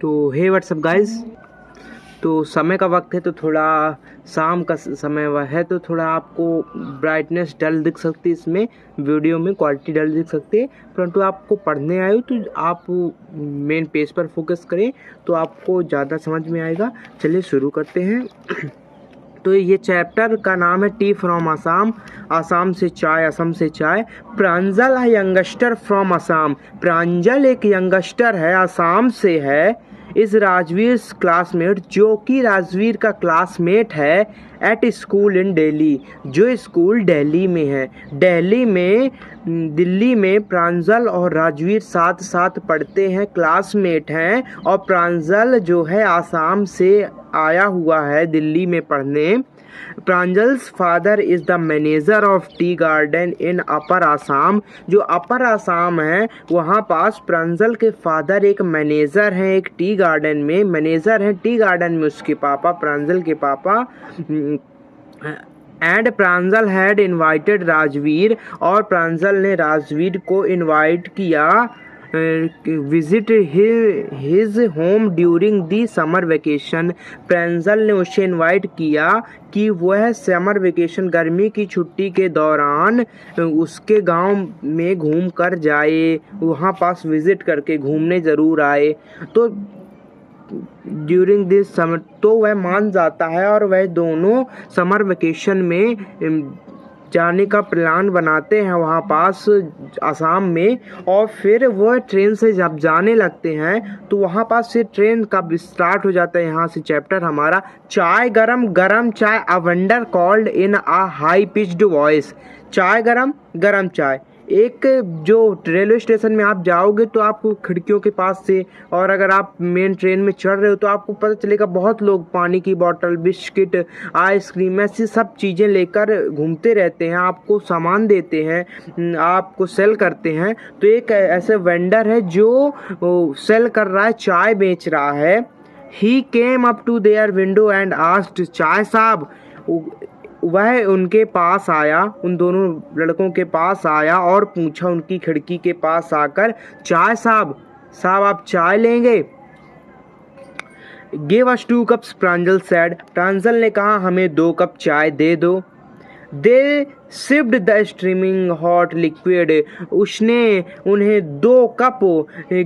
तो हे WhatsApp guys, तो समय का वक्त है तो थोड़ा शाम का समय हुआ है तो थोड़ा आपको ब्राइटनेस डल दिख सकती है, इसमें वीडियो में क्वालिटी डल दिख सकती है, परंतु आपको पढ़ने आए हो तो आप मेन पेज पर फोकस करें तो आपको ज़्यादा समझ में आएगा। चलिए शुरू करते हैं। तो ये चैप्टर का नाम है टी फ्रॉम आसाम, आसाम से चाय, असम से चाय। प्रांजल है यंगस्टर फ्रॉम आसाम, प्रांजल एक यंगस्टर है, आसाम से है। इस राजवीर क्लासमेट, जो कि राजवीर का क्लासमेट है, एट स्कूल इन दिल्ली, जो स्कूल दिल्ली में है। दिल्ली में प्रांजल और राजवीर साथ साथ पढ़ते हैं, क्लासमेट हैं। और प्रांजल जो है आसाम से आया हुआ है दिल्ली में पढ़ने। Pranjal's father is the manager of tea garden in upper Assam, जो अपर आसाम है वहाँ पास प्रांजल के फादर एक मैनेजर हैं, एक टी गार्डन में मैनेजर हैं। टी गार्डन में उसके पापा, प्रांजल के पापा। And Pranjal had invited Rajveer, और प्रांजल ने राजवीर को इनवाइट किया visit his home during the summer vacation. Pranjal ने उसे इनवाइट किया कि वह समर वेकेशन, गर्मी की छुट्टी के दौरान उसके गांव में घूम कर जाए, वहाँ पास विजिट करके घूमने ज़रूर आए। तो ड्यूरिंग दिस समर, तो वह मान जाता है और वह दोनों समर वेकेशन में जाने का प्लान बनाते हैं वहाँ पास आसाम में। और फिर वह ट्रेन से जब जाने लगते हैं तो वहाँ पास से ट्रेन का स्टार्ट हो जाता है। यहाँ से चैप्टर हमारा चाय गरम, गरम चाय, a vendor called in a high pitched voice. चाय गरम, गरम चाय। एक जो रेलवे स्टेशन में आप जाओगे तो आपको खिड़कियों के पास से, और अगर आप मेन ट्रेन में चढ़ रहे हो तो आपको पता चलेगा बहुत लोग पानी की बोतल, बिस्किट, आइसक्रीम, ऐसी सब चीज़ें लेकर घूमते रहते हैं, आपको सामान देते हैं, आपको सेल करते हैं। तो एक ऐसे वेंडर है जो सेल कर रहा है, चाय बेच रहा है। He came up to their window and asked, chai sahib, वह उनके पास आया, उन दोनों लड़कों के पास आया और पूछा उनकी खिड़की के पास आकर, चाय साहब, साहब आप चाय लेंगे? Give us 2 cups, Pranjal said, Pranjal ने कहा हमें 2 कप चाय दे दो। They sipped the streaming hot liquid, उसने उन्हें 2 कप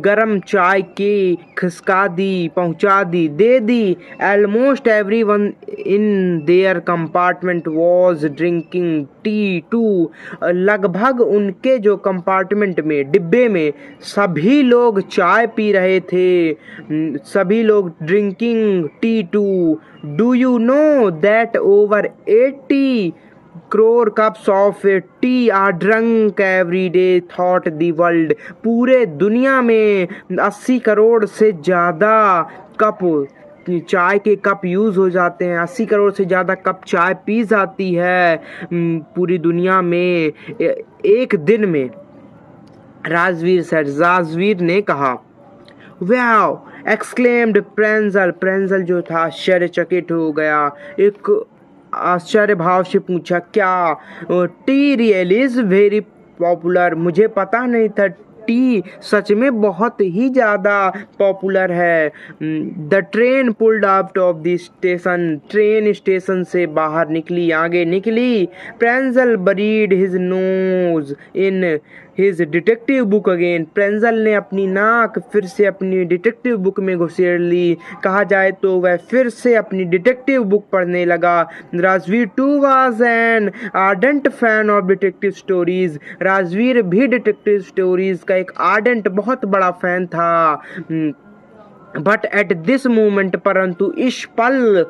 गरम चाय की खिसका दी, पहुंचा दी, दे दी। Almost everyone in their compartment was drinking tea too, लगभग उनके जो कंपार्टमेंट में, डिब्बे में सभी लोग चाय पी रहे थे, सभी लोग drinking tea too. Do you know that over 80 crore cups of tea are drunk every day, thought the world, पूरे दुनिया में 80 करोड़ से ज़्यादा कप चाय के कप यूज़ हो जाते हैं, 80 करोड़ से ज़्यादा कप चाय पी जाती है पूरी दुनिया में एक दिन में। राजवीर ने कहा। वाओ एक्सक्लेम्ड प्रांजल, प्रांजल जो था आश्चर्यचकित हो गया, एक आश्चर्य भाव से पूछा, क्या T real is very popular, मुझे पता नहीं था टी सच में बहुत ही ज़्यादा पॉपुलर है। The train pulled out of the station, train station से बाहर निकली, आगे निकली। Pranjal buried his nose in his detective book again, Pranjal ने अपनी नाक फिर से अपनी डिटेक्टिव बुक में घुसेड़ ली, कहा जाए तो वह फिर से अपनी डिटेक्टिव बुक पढ़ने लगा। Rajveer too was an ardent fan of detective stories, Rajveer भी डिटेक्टिव स्टोरीज का एक आर्डेंट, बहुत बड़ा फैन था। बट एट दिस मोमेंट, परंतु इस पल,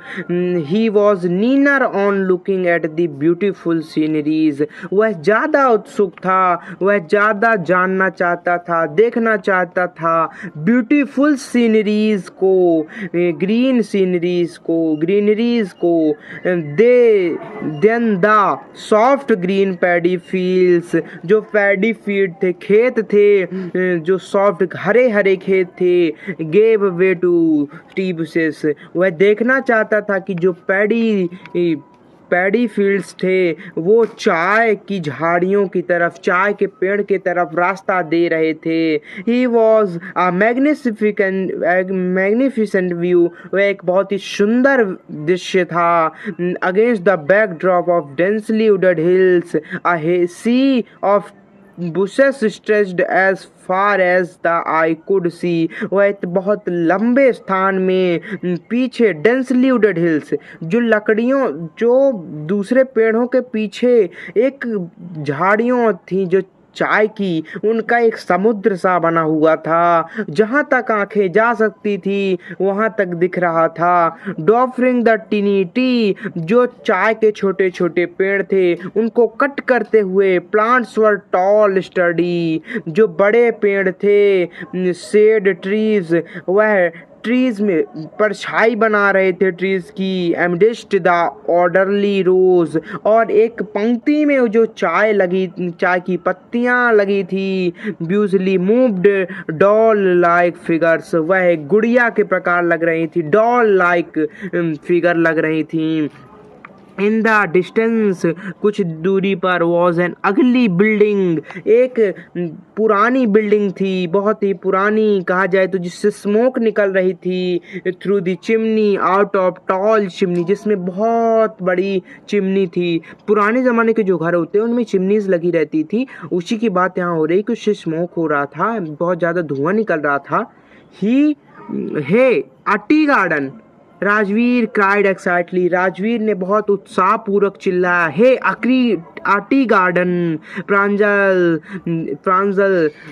he was keener on looking at the beautiful sceneries, वह ज़्यादा उत्सुक था, वह ज़्यादा जानना चाहता था, देखना चाहता था ब्यूटीफुल सीनरीज को, ग्रीन सीनरीज को, ग्रीनरीज को। Then the soft green paddy fields, जो पैडी फील्ड थे, खेत थे जो सॉफ्ट हरे हरे खेत थे, gave way to tea bushes, वह देखना चाहता था कि जो पैडी पैडी फील्ड्स थे, वो चाय की झाड़ियों की तरफ, चाय के पेड़ की तरफ रास्ता दे रहे थे। He was a magnificent view, वह एक बहुत ही सुंदर दृश्य था। Against the backdrop of densely wooded hills, a sea of bushes stretched as far as the eye could see, वह एक बहुत लंबे स्थान में पीछे डेंसली वुडेड हिल्स, जो लकड़ियों, जो दूसरे पेड़ों के पीछे एक झाड़ियों थी जो चाय की, उनका एक समुद्र सा बना हुआ था। जहाँ तक आंखें जा सकती थी वहाँ तक दिख रहा था। डॉफरिंग द टिनिटी, जो चाय के छोटे छोटे पेड़ थे उनको कट करते हुए, प्लांट्स वर टॉल स्टडी, जो बड़े पेड़ थे, शेड ट्रीज, वह ट्रीज में परछाई बना रहे थे ट्रीज की। एमडिस्ट द ऑर्डरली रोज, और एक पंक्ति में जो चाय लगी, चाय की पत्तियां लगी थी। ब्यूजली मूव्ड डॉल लाइक फिगर्स, वह गुड़िया के प्रकार लग रही थी, डॉल लाइक फिगर लग रही थी। इन द डिस्टेंस, कुछ दूरी पर, वॉज एन अगली बिल्डिंग, एक पुरानी बिल्डिंग थी, बहुत ही पुरानी कहा जाए तो, जिससे स्मोक निकल रही थी। Through the chimney out of tall chimney, जिसमें बहुत बड़ी चिमनी थी। पुराने ज़माने के जो घर होते हैं उनमें चिमनीज लगी रहती थी, उसी की बात यहाँ हो रही कि उससे स्मोक हो रहा था, बहुत ज़्यादा धुआं निकल रहा था। He hey a tea garden, Rajveer cried excitedly, Rajveer ने बहुत उत्साहपूर्वक चिल्लाया, hey tea garden. Pranjal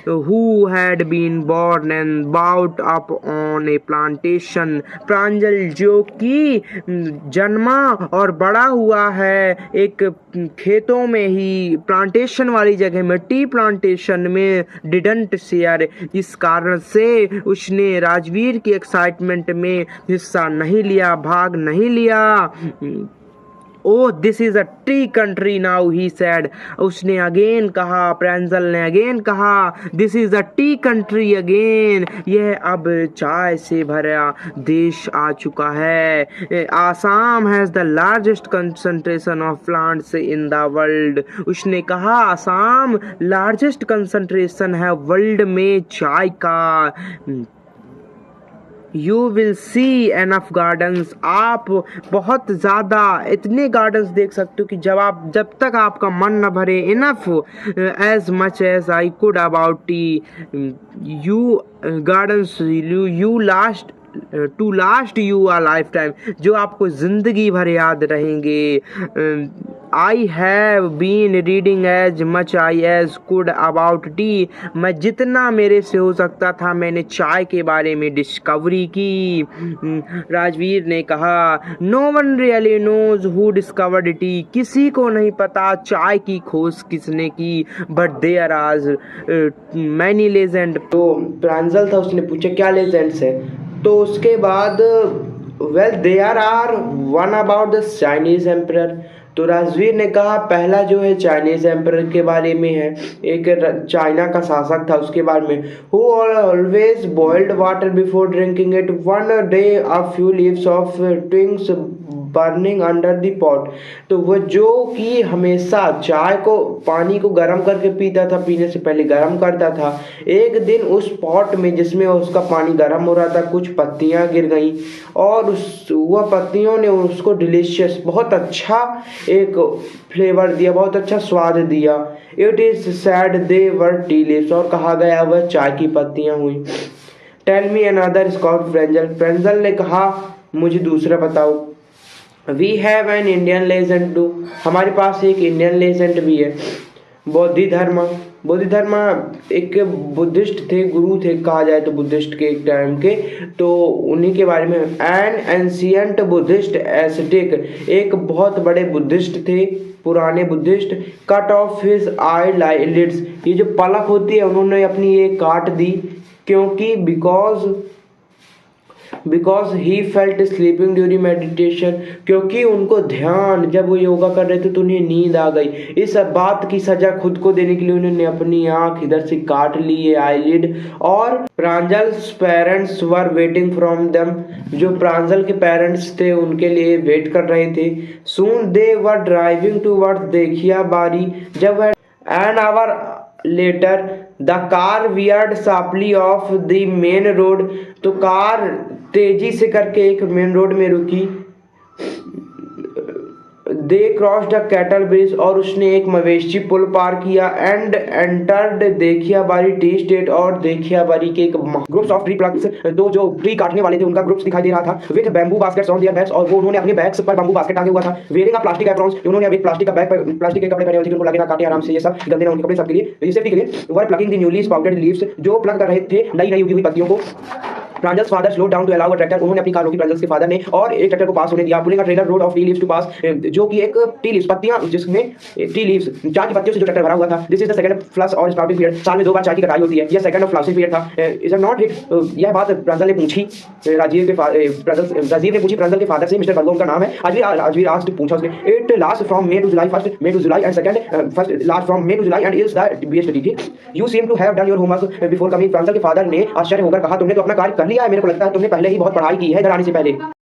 who had been born and brought up on a plantation, Pranjal जो कि जन्मा और बड़ा हुआ है एक खेतों में ही, प्लांटेशन वाली जगह में, टी प्लांटेशन में, डिडंट शेयर, इस कारण से उसने राजवीर की एक्साइटमेंट में हिस्सा नहीं लिया, भाग नहीं लिया। Oh this is a T country now, he sad, उसने अगेन कहा, प्रांजल ने अगेन कहा, this is a T country again, यह अब चाय से भरा देश आ चुका है। Assam has the largest concentration of plants in the world, उसने कहा आसाम लार्जेस्ट कंसंट्रेशन है वर्ल्ड में चाय का। You will see enough gardens, आप बहुत ज़्यादा इतने गार्डन्स देख सकते हो कि जब तक आपका मन न भरे। Enough as much as I could about tea, you gardens you last to last you a lifetime, जो आपको ज़िंदगी भर याद रहेंगे। I have been reading as much I as could about tea, मैं जितना मेरे से हो सकता था मैंने चाय के बारे में डिस्कवरी की। राजवीर ने कहा, no one really knows who discovered tea, किसी को नहीं पता चाय की खोज किसने की, but there are many legend. तो प्रांजल था, उसने पूछा क्या लेजेंड्स है, तो उसके बाद well there are one about the Chinese emperor, तो राजवीर ने कहा पहला जो है चाइनीज एम्परर के बारे में है, एक चाइना का शासक था उसके बारे में। Who always boiled water before drinking it, one day a few leaves of twigs burning under the pot, तो वह जो कि हमेशा चाय को, पानी को गर्म करके पीता था, पीने से पहले गर्म करता था। एक दिन उस पॉट में जिसमें उसका पानी गर्म हो रहा था कुछ पत्तियां गिर गईं और वह पत्तियों ने उसको डिलीशियस, बहुत अच्छा एक फ्लेवर दिया, बहुत अच्छा स्वाद दिया। It is said they were tea leaves, और कहा गया वह चाय की पत्तियां हुई। टेल मी अनदर स्कॉट फ्रेंजल, फ्रेंजल ने कहा मुझे दूसरा बताओ। We have an Indian legend too, हमारे पास एक इंडियन लेजेंड भी है। बोधिधर्मा, बोधिधर्मा एक बुद्धिस्ट थे, गुरु थे कहा जाए तो बुद्धिस्ट के एक टाइम के, तो उन्हीं के बारे में। एन एंशियंट बुद्धिस्ट एस्थेटिक, एक बहुत बड़े बुद्धिस्ट थे, पुराने बुद्धिस्ट। कट ऑफ हिज आई लाइलिड्स, ये जो पलक होती है उन्होंने अपनी ये काट दी, क्योंकि because because he felt sleeping during meditation, क्योंकि उनको ध्यान, जब वो योगा कर रहे थे तो उन्हें नींद आ गई। इस बात की सजा खुद को देने के लिए उन्होंने अपनी आंख इधर से काट ली है, आईलिड। और Pranjal's parents were waiting from them, जो प्रांजल के पेरेंट्स थे उनके लिए वेट कर रहे थे। सून दे वर ड्राइविंग टूवर्ड्स देखिया बारी, जब an hour later the car weird sharply of the main road, तो कार तेजी से करके एक मेन रोड में रुकी। दे क्रॉस्ड द कैटल ब्रिज, और उसने एक मवेशी पुल पार किया। एंड एंटर्ड देखिया बारी टी स्टेट, और देखिया बारी के एक ग्रुप्स ऑफ ट्री प्लग्स, तो जो ट्री काटने वाले थे उनका ग्रुप्स दिखाई दे रहा था। With bamboo baskets on their backs, और वो उन्होंने अपने बैग्स पर बैम्बू बास्केट टांगे हुआ था। वेयरिंग अ प्लास्टिक एप्रॉन्स, उन्होंने अभी प्लास्टिक का बैग, प्लास्टिक के कपड़े पहने हुए थे, उनको लगे ना काटे आराम से, ये सब गंदे ना उनके कपड़े, सबके लिए सेफ्टी के लिए। Were plucking the newly sprouted leaves, जो प्लग कर रहे थे नई नई उगी हुई पत्तियों को। Pranjal's father slow down to allow a tractor, उन्होंने अपनी कार रोकी प्रांजल्स के फादर ने, और एक ट्रैक्टर को पास होने दिया। Pulling a trailer load of tea leaves to pass, जो कि एक टी लीव्स पत्तियां, जिसमें टी लीव्स चाय की पत्तियों से जो ट्रैक्टर भरा हुआ था। This is the second flush और स्प्राउटिंग पीरियड, साल में 2 बार चाय की कटाई होती है, यह सेकंड ऑफ फ्लशिंग पीरियड था। इज नॉट हिट, यह बात प्रांजल ने पूछी राजीव ने पूछी प्रांजल के फादर से, मिस्टर बर्गो उनका नाम है। राजवीर आस्क्ड, पूछा उसने। It last from May to July, first May to July and second first last from May to July and is the best tea. You seem to have done your homework before coming, Pranjal के father ने आश्चर्य होकर कहा, तुमने तो अपना कार्य कर लिया है, मेरे को लगता है तुमने पहले ही बहुत पढ़ाई की है इधर आने से पहले।